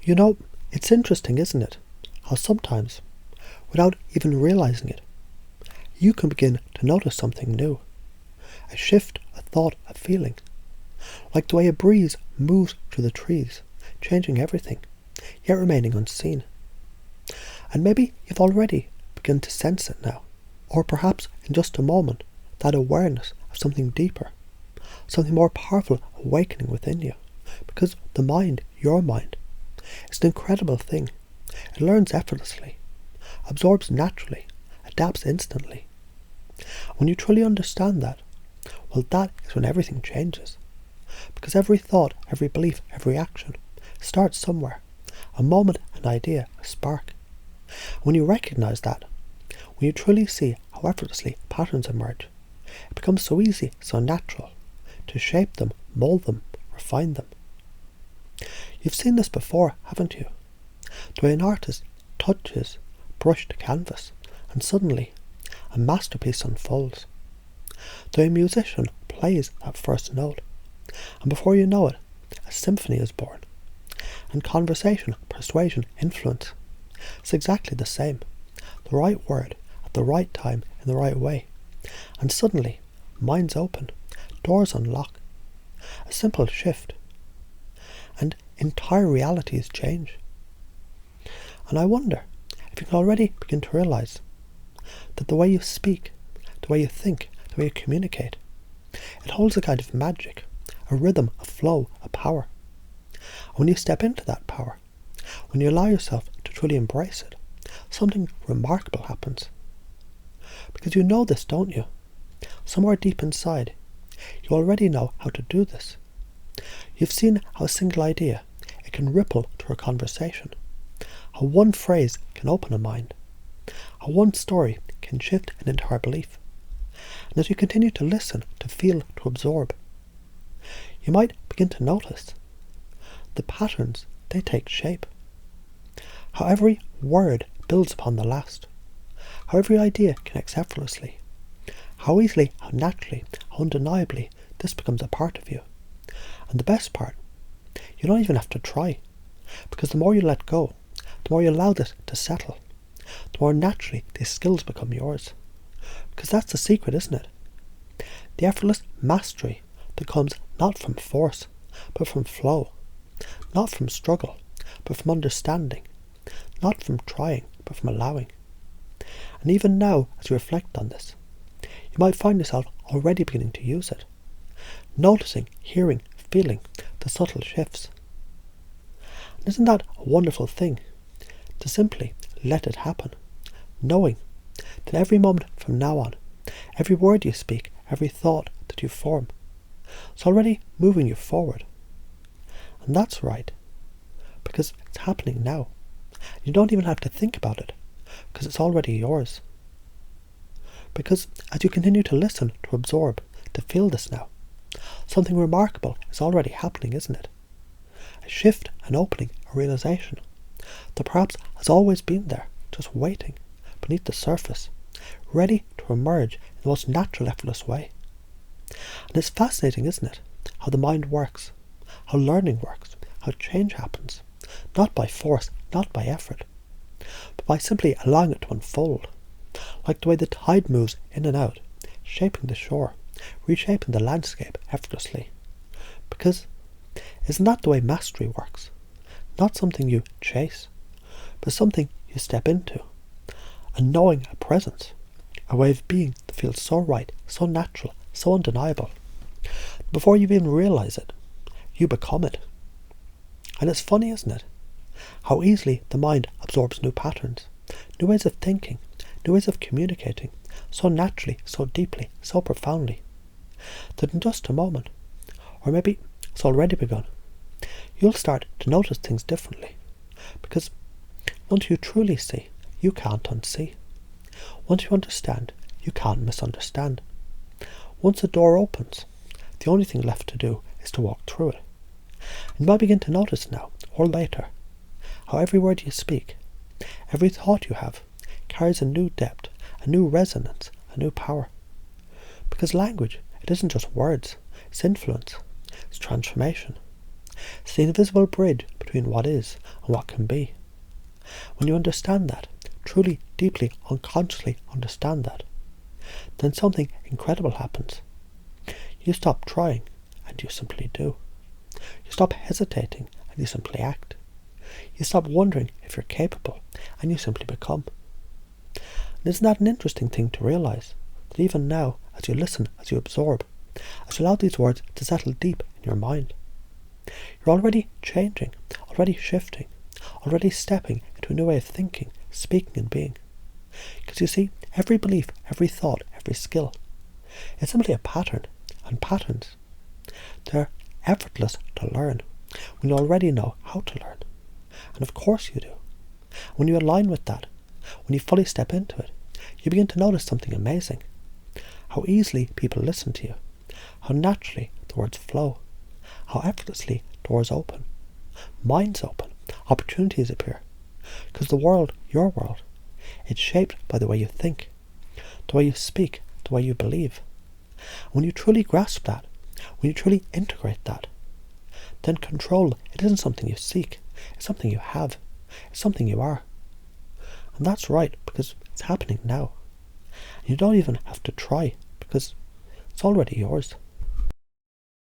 You know, it's interesting, isn't it? How sometimes, without even realizing it, you can begin to notice something new. A shift, a thought, a feeling. Like the way a breeze moves through the trees, changing everything, yet remaining unseen. And maybe you've already begun to sense it now. Or perhaps in just a moment, that awareness of something deeper, something more powerful awakening within you. Because the mind, your mind, is an incredible thing. It learns effortlessly, absorbs naturally, adapts instantly. When you truly understand that, well, that is when everything changes. Because every thought, every belief, every action starts somewhere. A moment, an idea, a spark. When you recognize that, when you truly see how effortlessly patterns emerge, it becomes so easy, so natural, to shape them, mold them, refine them. You've seen this before, haven't you? The way an artist touches brushed canvas, and suddenly a masterpiece unfolds. The way a musician plays that first note, and before you know it, a symphony is born. And conversation, persuasion, influence, it's exactly the same. The right word, at the right time, in the right way. And suddenly, minds open, doors unlock. A simple shift. And entire realities change. And I wonder if you can already begin to realize that the way you speak, the way you think, the way you communicate, it holds a kind of magic, a rhythm, a flow, a power. And when you step into that power, when you allow yourself to truly embrace it, something remarkable happens. Because you know this, don't you? Somewhere deep inside, you already know how to do this. You've seen how a single idea, it can ripple through a conversation. How one phrase can open a mind. How one story can shift an entire belief. And as you continue to listen, to feel, to absorb, you might begin to notice the patterns, they take shape. How every word builds upon the last. How every idea connects effortlessly. How easily, how naturally, how undeniably this becomes a part of you. And the best part, you don't even have to try. Because the more you let go, the more you allow this to settle, the more naturally these skills become yours. Because that's the secret, isn't it? The effortless mastery that comes not from force, but from flow. Not from struggle, but from understanding. Not from trying, but from allowing. And even now, as you reflect on this, you might find yourself already beginning to use it. Noticing, hearing, feeling the subtle shifts. And isn't that a wonderful thing? To simply let it happen. Knowing that every moment from now on, every word you speak, every thought that you form, is already moving you forward. And that's right, because it's happening now. You don't even have to think about it, because it's already yours. Because as you continue to listen, to absorb, to feel this now, something remarkable is already happening, isn't it? A shift, an opening, a realization that perhaps has always been there, just waiting beneath the surface, ready to emerge in the most natural, effortless way. And it's fascinating, isn't it, how the mind works, how learning works, how change happens, not by force, not by effort, but by simply allowing it to unfold, like the way the tide moves in and out, shaping the shore, reshaping the landscape effortlessly. Because isn't that the way mastery works? Not something you chase, but something you step into, a knowing, a presence, a way of being that feels so right, so natural, so undeniable. Before you even realize it, you become it. And it's funny, isn't it? How easily the mind absorbs new patterns, new ways of thinking, new ways of communicating, so naturally, so deeply, so profoundly, that in just a moment, or maybe it's already begun, you'll start to notice things differently. Because once you truly see, you can't unsee. Once you understand, you can't misunderstand. Once a door opens, the only thing left to do is to walk through it. And you might begin to notice now, or later, how every word you speak, every thought you have, carries a new depth, a new resonance, a new power. Because language, it isn't just words, it's influence, it's transformation. It's the invisible bridge between what is and what can be. When you understand that, truly, deeply, unconsciously understand that, then something incredible happens. You stop trying and you simply do. You stop hesitating and you simply act. You stop wondering if you're capable and you simply become. And isn't that an interesting thing to realise? That even now, as you listen, as you absorb, as you allow these words to settle deep in your mind, you're already changing, already shifting, already stepping into a new way of thinking, speaking and being. Because you see, every belief, every thought, every skill is simply a pattern, and patterns, they're effortless to learn when you already know how to learn. And of course you do. When you align with that, when you fully step into it, you begin to notice something amazing. How easily people listen to you, how naturally the words flow, how effortlessly doors open, minds open, opportunities appear. Because the world, your world, it's shaped by the way you think, the way you speak, the way you believe. When you truly grasp that, when you truly integrate that, then control, it isn't something you seek, it's something you have, it's something you are. And that's right, because it's happening now. And you don't even have to try, because it's already yours.